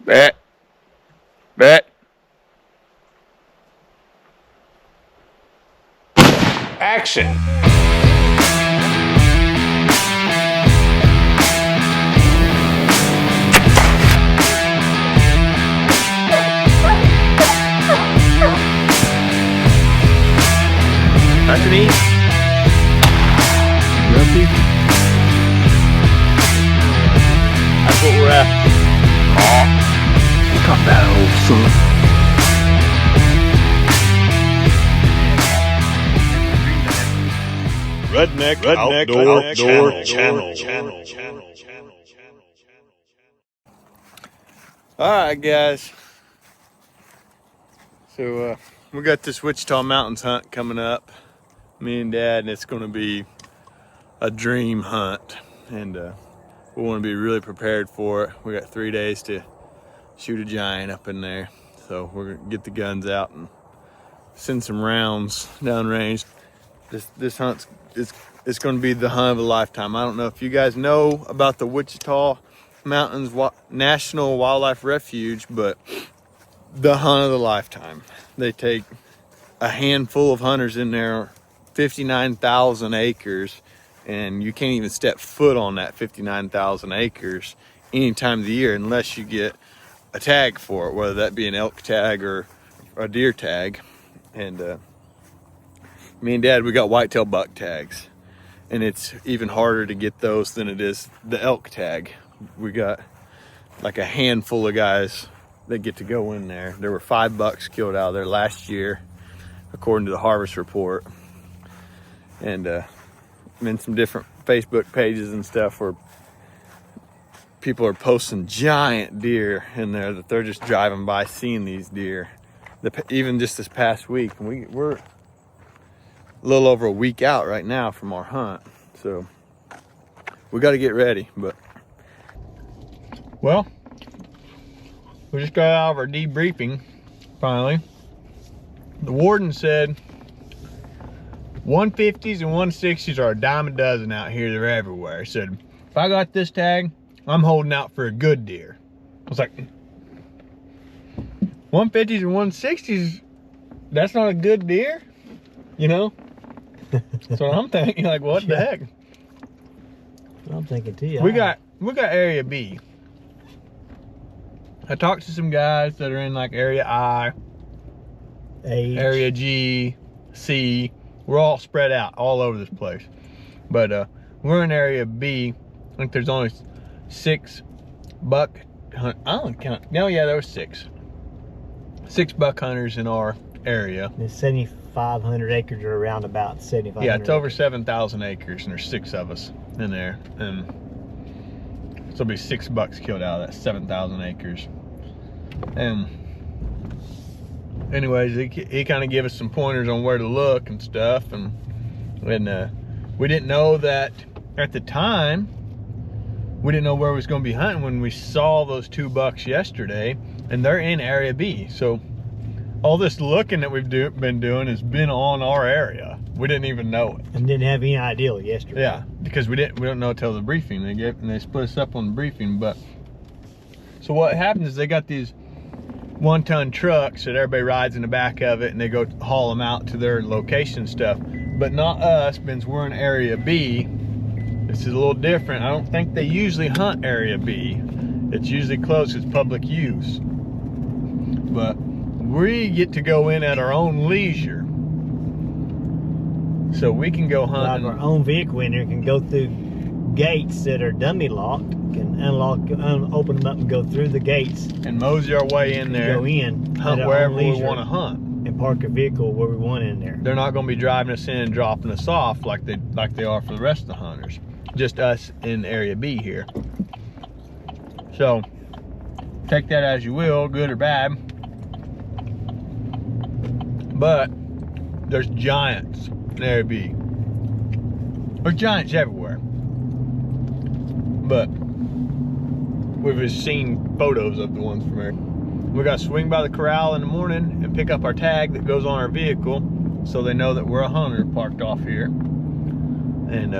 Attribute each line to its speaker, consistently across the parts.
Speaker 1: Bet. Bet. Action. That's an eat.
Speaker 2: Guilty.
Speaker 1: That's what we're after.
Speaker 2: Caught that old son.
Speaker 3: Redneck Outdoor Channel.
Speaker 1: Alright guys, so we got this Wichita Mountains hunt coming up, me and Dad, and it's going to be a dream hunt, and we want to be really prepared for it. We got 3 days to shoot a giant up in there, so we're going to get the guns out and send some rounds downrange. This hunt is going to be the hunt of a lifetime. I don't know if you guys know about the Wichita Mountains National Wildlife Refuge, but the hunt of the lifetime. They take a handful of hunters in there, 59,000 acres, and you can't even step foot on that 59,000 acres any time of the year unless you get a tag for it, whether that be an elk tag or a deer tag. And me and Dad, we got whitetail buck tags, and it's even harder to get those than it is the elk tag. We got like a handful of guys that get to go in there. There were 5 bucks killed out of there last year, according to the harvest report. And I'm in some different Facebook pages and stuff where people are posting giant deer in there that they're just driving by seeing these deer. Even just this past week, and we're a little over a week out right now from our hunt, so we got to get ready. But well, we just got out of our debriefing finally. The warden said 150s and 160s are a dime a dozen out here. They're everywhere. He said, if I got this tag, I'm holding out for a good deer. I was like, 150s and 160s, that's not a good deer? You know? That's what I'm thinking. Like, what the heck?
Speaker 2: I'm thinking too.
Speaker 1: We got area B. I talked to some guys that are in like area I,
Speaker 2: H.
Speaker 1: area G, C. We're all spread out all over this place. But we're in area B. I think there's only 6 buck hunt. I don't count. No, yeah, there was 6. 6 buck hunters in our area.
Speaker 2: There's 7,500 acres, or around about 7,500.
Speaker 1: Yeah, it's over 7,000 acres, and there's 6 of us in there, and so there'll be 6 bucks killed out of that 7,000 acres. And anyways, he kind of gave us some pointers on where to look and stuff, and we didn't know that at the time. We didn't know where we was going to be hunting when we saw those 2 bucks yesterday, and they're in area B. So all this looking that we've been doing has been on our area. We didn't even know it.
Speaker 2: And didn't have any idea yesterday.
Speaker 1: Yeah, because we don't know till the briefing. They split us up on the briefing. But so what happens is they got these 1-ton trucks that everybody rides in the back of it, and they go haul them out to their location stuff. But not us, since we're in area B. This is a little different. I don't think they usually hunt area B. It's usually closed. It's public use. But we get to go in at our own leisure. So we can go hunt.
Speaker 2: Drive our own vehicle in there, can go through gates that are dummy locked, can open them up and go through the gates.
Speaker 1: And mosey our way in there.
Speaker 2: Go in.
Speaker 1: Hunt wherever we want to hunt.
Speaker 2: And park a vehicle where we want in there.
Speaker 1: They're not going to be driving us in and dropping us off like they are for the rest of the hunters. Just us in area B here. So take that as you will, good or bad. But there's giants in area B. There's giants everywhere. But we've just seen photos of the ones from here. We got to swing by the corral in the morning and pick up our tag that goes on our vehicle, so they know that we're a hunter parked off here. And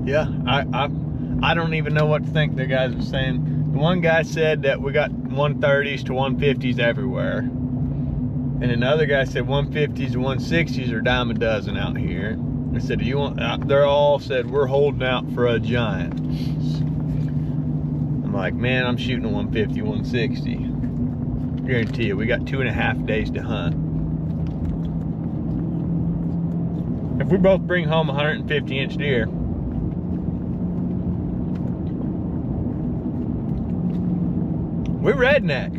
Speaker 1: yeah, I don't even know what to think. The guys were saying. The one guy said that we got 130s to 150s everywhere. And then the other guy said 150s to 160s are dime a dozen out here. I said, "Do you want?" They're all said we're holding out for a giant. I'm like, man, I'm shooting a 150, 160. Guarantee you, we got 2.5 days to hunt. If we both bring home 150-inch deer, we're redneck.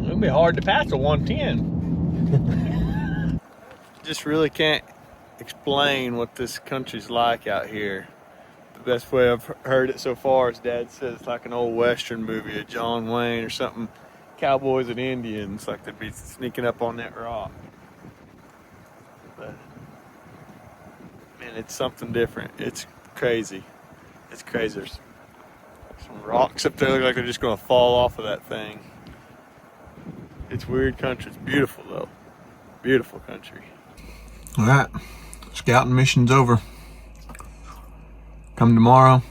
Speaker 1: It'll be hard to pass a 110. Just really can't explain what this country's like out here. The best way I've heard it so far is Dad says it's like an old Western movie, a John Wayne or something. Cowboys and Indians, like they'd be sneaking up on that rock. But man, it's something different. It's crazy. It's crazy. There's some rocks up there look like they're just gonna fall off of that thing. It's weird country. It's beautiful though. Beautiful country. All right, scouting mission's over. Come tomorrow,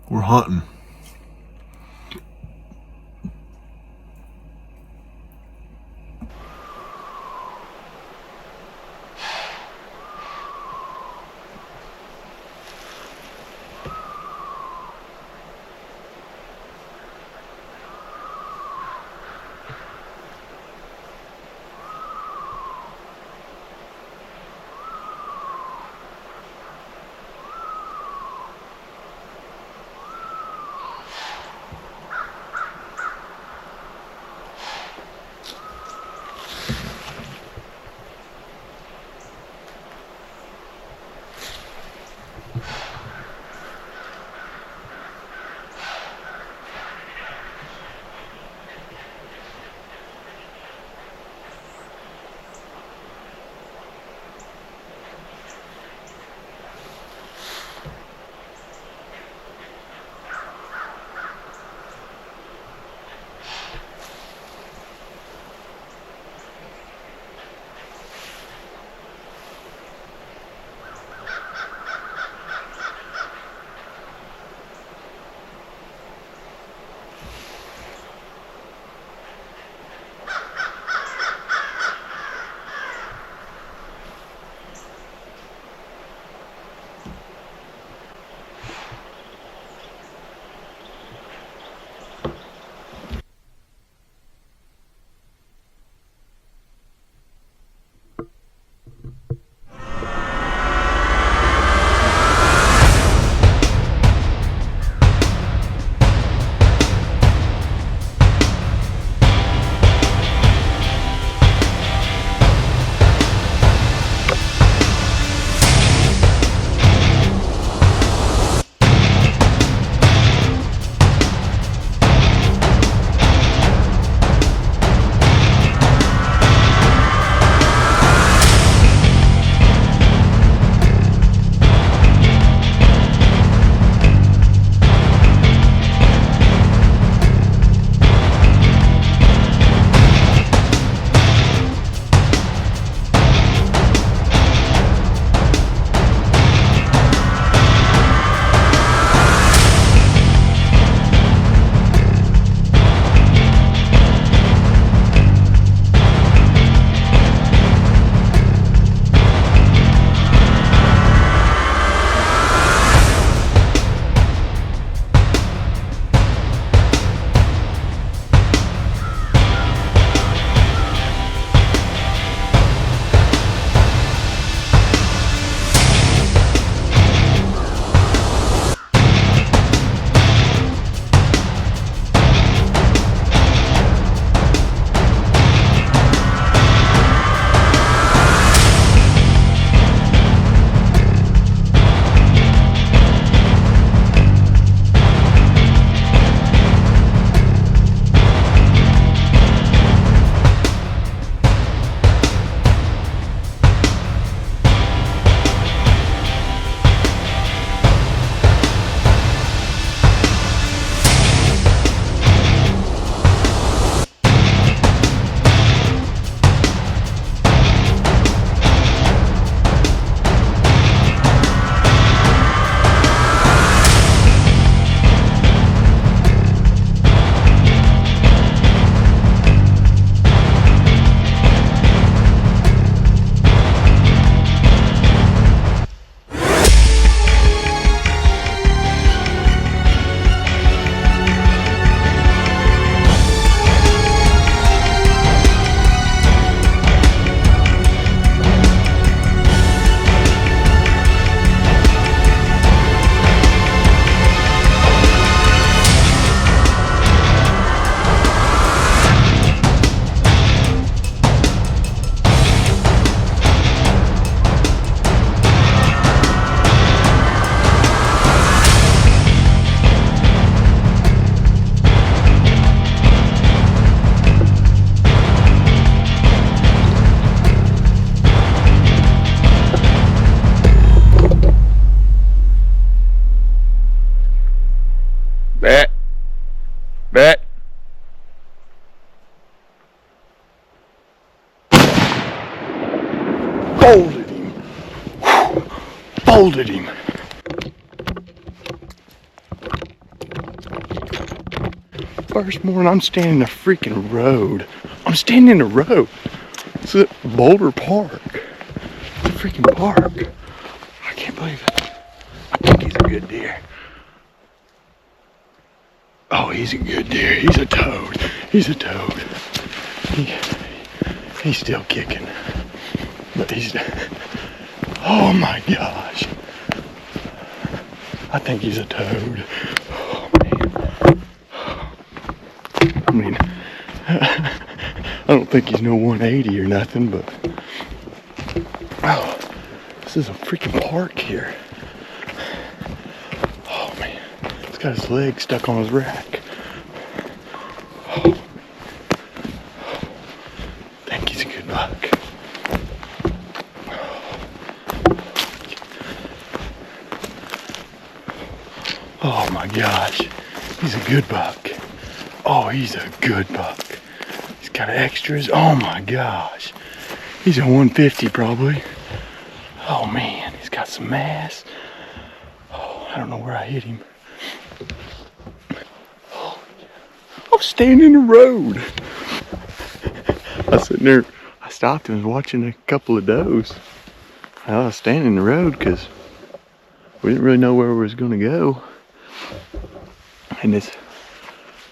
Speaker 1: we're hunting. molded him. First morning, I'm standing in the freaking road. I'm standing in the road. It's at Boulder Park. It's a freaking park. I can't believe it. I think he's a good deer. Oh, he's a good deer. He's a toad. He's a toad. He's still kicking. But he's... Oh my gosh. I think he's a toad. Oh man. I mean, I don't think he's no 180 or nothing, but... Oh, this is a freaking park here. Oh man. He's got his leg stuck on his rack. Oh. I think he's a good buck. Oh my gosh, he's a good buck. Oh, he's a good buck. He's got extras. Oh my gosh. He's a 150 probably. Oh man, he's got some mass. Oh, I don't know where I hit him. Oh, I'm standing in the road. I was sitting there, I stopped and was watching a couple of does. I was standing in the road because we didn't really know where we was gonna go. And it's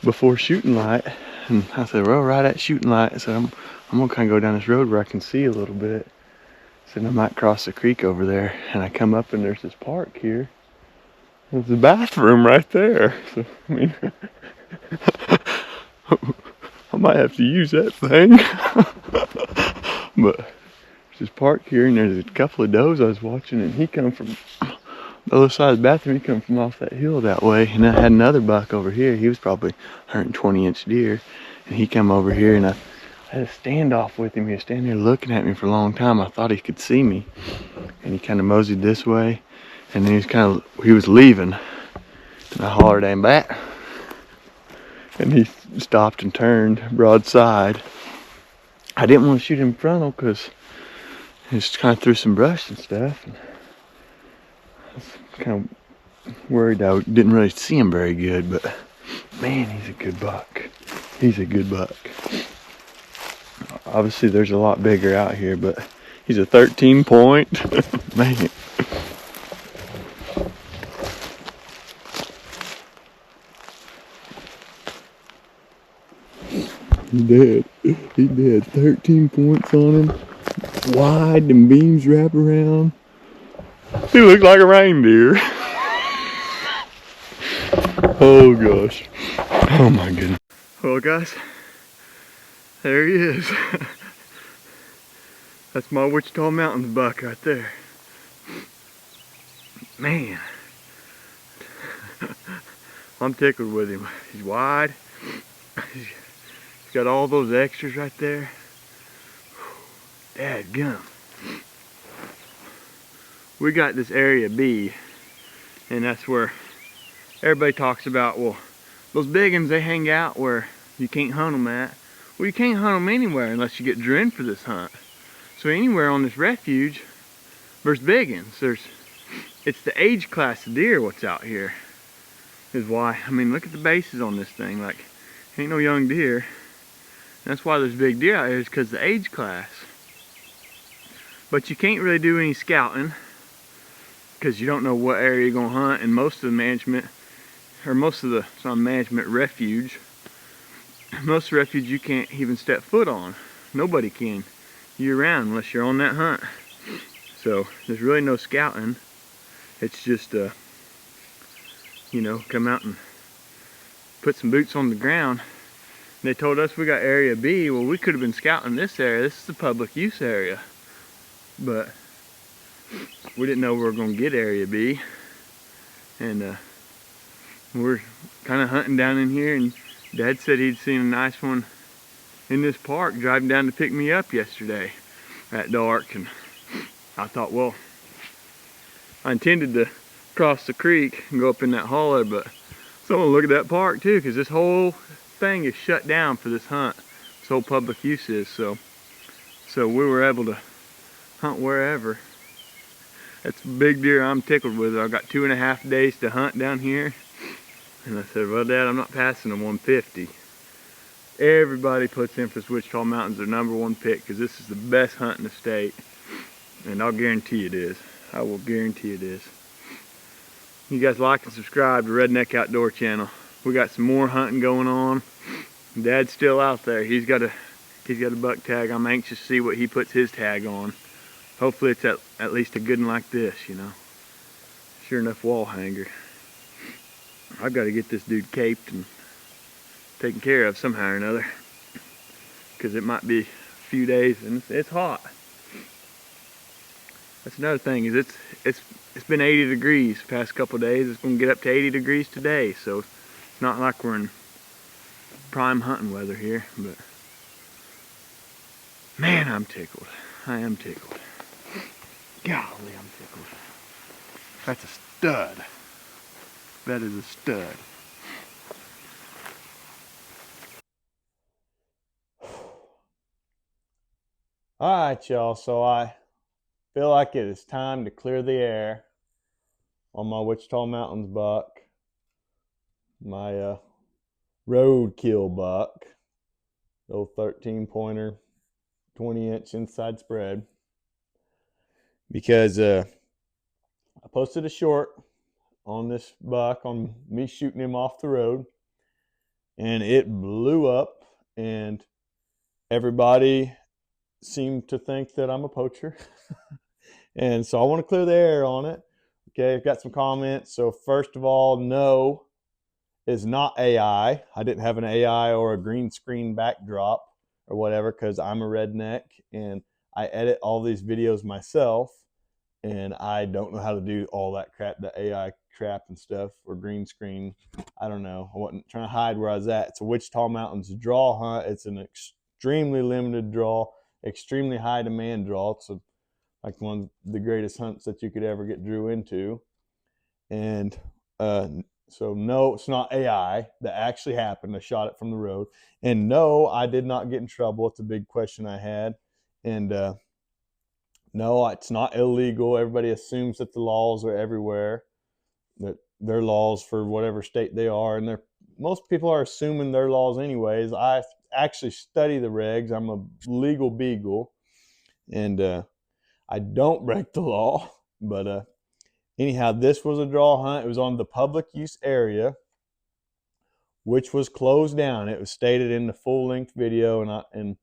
Speaker 1: before shooting light, and I said, well, right at shooting light, I said, I'm gonna kind of go down this road where I can see a little bit. I said, I might cross the creek over there. And I come up and there's this park here. There's a bathroom right there. So, I mean, I might have to use that thing. But there's this park here, and there's a couple of does I was watching, and he come from the other side of the bathroom. He come from off that hill that way, and I had another buck over here. He was probably 120-inch deer, and he come over here, and I had a standoff with him. He was standing there looking at me for a long time. I thought he could see me, and he kind of moseyed this way, and then he was leaving, and I hollered at him back, and he stopped and turned broadside. I didn't want to shoot him frontal because he was kind of through some brush and stuff. And I was kind of worried I didn't really see him very good, but man, he's a good buck. He's a good buck. Obviously, there's a lot bigger out here, but he's a 13 point. Man. He did. He did. 13 points on him. Wide and beams wrap around. He looked like a reindeer. Oh gosh. Oh my goodness. Well guys, there he is. That's my Wichita Mountains buck right there. Man. I'm tickled with him. He's wide. He's got all those extras right there. Dadgum. We got this area B, and that's where everybody talks about, well, those big ones, they hang out where you can't hunt them at. Well, you can't hunt them anywhere unless you get drew in for this hunt. So anywhere on this refuge, there's big ones. It's the age class of deer what's out here is why. I mean, look at the bases on this thing. Like, ain't no young deer. That's why there's big deer out here, is because the age class. But you can't really do any scouting because you don't know what area you're going to hunt, and most of the management, or most of the, it's not management, refuge, most of the refuge you can't even step foot on. Nobody can year round unless you're on that hunt. So there's really no scouting. It's just, you know, come out and put some boots on the ground. They told us we got area B. Well, we could have been scouting this area. This is the public use area. But we didn't know we were going to get area B. And we're kind of hunting down in here, and Dad said he'd seen a nice one in this park driving down to pick me up yesterday at dark. And I thought, well, I intended to cross the creek and go up in that holler, but someone look at that park too, because this whole thing is shut down for this hunt. This whole public use is, so we were able to hunt wherever. That's a big deer I'm tickled with. I've got 2.5 days to hunt down here. And I said, well, Dad, I'm not passing the 150. Everybody puts in for Wichita Mountains their #1 pick because this is the best hunt in the state. And I'll guarantee it is. I will guarantee it is. You guys like and subscribe to Redneck Outdoor channel. We got some more hunting going on. Dad's still out there. He's got a buck tag. I'm anxious to see what he puts his tag on. Hopefully it's at least a good one like this, you know. Sure enough wall hanger. I've got to get this dude caped and taken care of somehow or another. Because it might be a few days and it's hot. That's another thing, is it's been 80 degrees the past couple of days. It's going to get up to 80 degrees today, so it's not like we're in prime hunting weather here, but man, I'm tickled. I am tickled. Golly, I'm tickled. That's a stud. That is a stud. All right, y'all, so I feel like it is time to clear the air on my Wichita Mountains buck, my Roadkill buck, the old 13-pointer, 20-inch inside spread, because I posted a short on this buck, on me shooting him off the road, and it blew up, and everybody seemed to think that I'm a poacher. And so I want to clear the air on it. Okay, I've got some comments. So first of all, no, is not AI. I didn't have an AI or a green screen backdrop or whatever, because I'm a redneck and I edit all these videos myself, and I don't know how to do all that crap, the AI crap and stuff, or green screen. I don't know. I wasn't trying to hide where I was at. It's a Wichita Mountains draw hunt. It's an extremely limited draw, extremely high demand draw. It's like one of the greatest hunts that you could ever get drew into. And so no, it's not AI. That actually happened. I shot it from the road. And no, I did not get in trouble. It's a big question I had. And no, it's not illegal. Everybody assumes that the laws are everywhere, that their laws for whatever state they are, and most people are assuming their laws anyways. I actually study the regs. I'm a legal beagle, and I don't break the law. But anyhow, this was a draw hunt. It was on the public use area, which was closed down. It was stated in the full-length video, and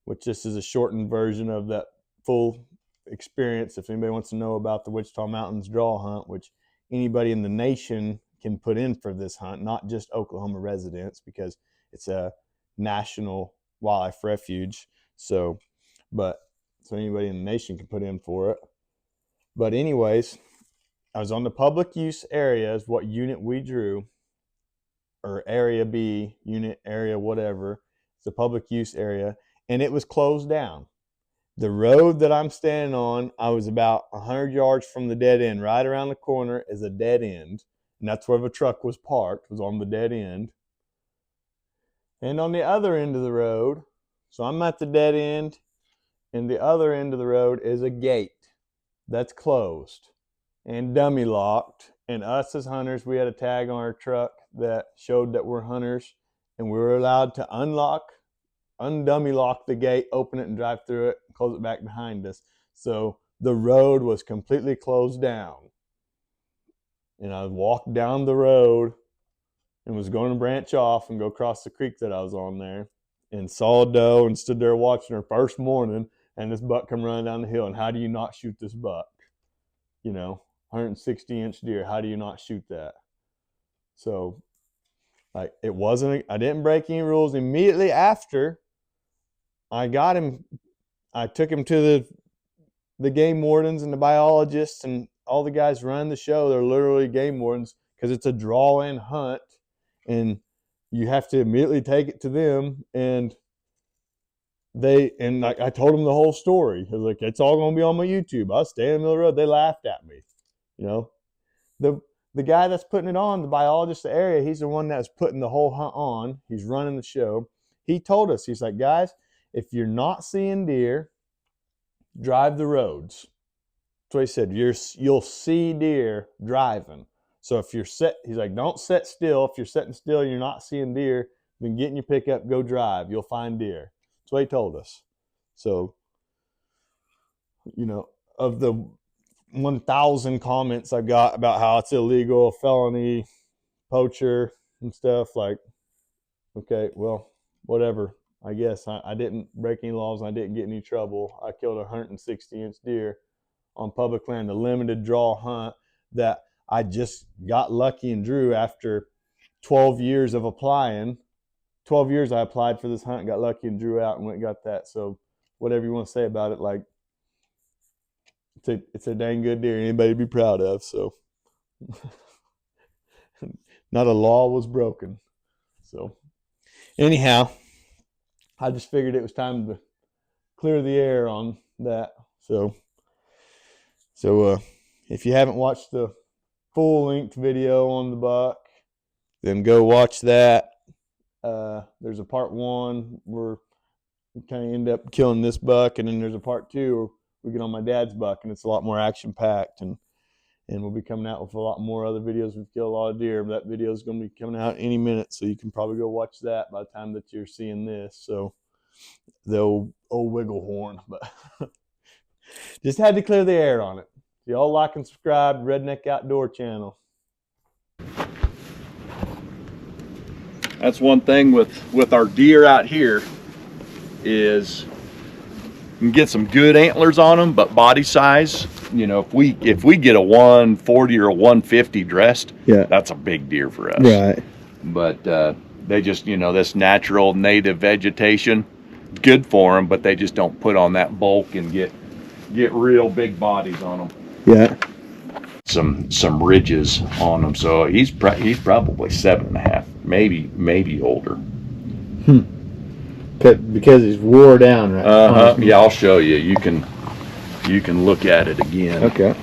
Speaker 1: which this is a shortened version of that full experience. If anybody wants to know about the Wichita Mountains draw hunt, which anybody in the nation can put in for this hunt, not just Oklahoma residents, because it's a national wildlife refuge. So anybody in the nation can put in for it. But anyways, I was on the public use area, is what unit we drew, or area B, unit, area, whatever. It's a public use area, and it was closed down. The road that I'm standing on, I was about 100 yards from the dead end. Right around the corner is a dead end, and that's where the truck was parked, was on the dead end. And on the other end of the road, so I'm at the dead end, and the other end of the road is a gate that's closed and dummy locked. And us as hunters, we had a tag on our truck that showed that we're hunters, and we were allowed to undummy lock the gate, open it and drive through it, and close it back behind us. So the road was completely closed down. And I walked down the road and was going to branch off and go across the creek that I was on there, and saw a doe and stood there watching her first morning, and this buck come running down the hill. And how do you not shoot this buck? 160-inch deer. How do you not shoot that? So I didn't break any rules. Immediately after I got him, I took him to the game wardens and the biologists and all the guys running the show. They're literally game wardens, because it's a draw-in hunt, and you have to immediately take it to them. And I told them the whole story. I was like, it's all going to be on my YouTube. I was standing in the middle of the road. They laughed at me. The guy that's putting it on, the biologist of the area, he's the one that's putting the whole hunt on. He's running the show. He told us, he's like, guys, if you're not seeing deer, drive the roads. what he said. You'll see deer driving. So if you're he's like, don't sit still. If you're sitting still and you're not seeing deer, then get in your pickup, go drive. You'll find deer. That's what he told us. So, you know, of the 1,000 comments I got about how it's illegal, felony, poacher, and stuff, like, okay, well, whatever. I guess I didn't break any laws and I didn't get any trouble. I killed a 160-inch deer on public land, a limited draw hunt that I just got lucky and drew after 12 years of applying. 12 years I applied for this hunt, got lucky and drew out and went and got that. So whatever you want to say about it, like, it's a dang good deer, anybody to be proud of. So not a law was broken. So anyhow, I just figured it was time to clear the air on that. So if you haven't watched the full-length video on the buck, then go watch that. There's a part 1 where we kind of end up killing this buck, and then there's a part 2 where we get on my dad's buck, and it's a lot more action-packed, and we'll be coming out with a lot more other videos. We've killed a lot of deer. That video is going to be coming out any minute, so you can probably go watch that by the time that you're seeing this. So the old wiggle horn, but just had to clear the air on it. Y'all like and subscribe, Redneck Outdoor channel.
Speaker 3: That's one thing with our deer out here is you can get some good antlers on them, but body size, you know, if we get a 140 or a 150 dressed,
Speaker 1: yeah,
Speaker 3: that's a big deer for us.
Speaker 1: Right.
Speaker 3: But they just, you know, this natural native vegetation, good for them, but they just don't put on that bulk and get real big bodies on them.
Speaker 1: Yeah.
Speaker 3: Some ridges on him, so he's probably 7.5, maybe older.
Speaker 1: Because he's wore down, right?
Speaker 3: Yeah, I'll show you. You can look at it again.
Speaker 1: Okay.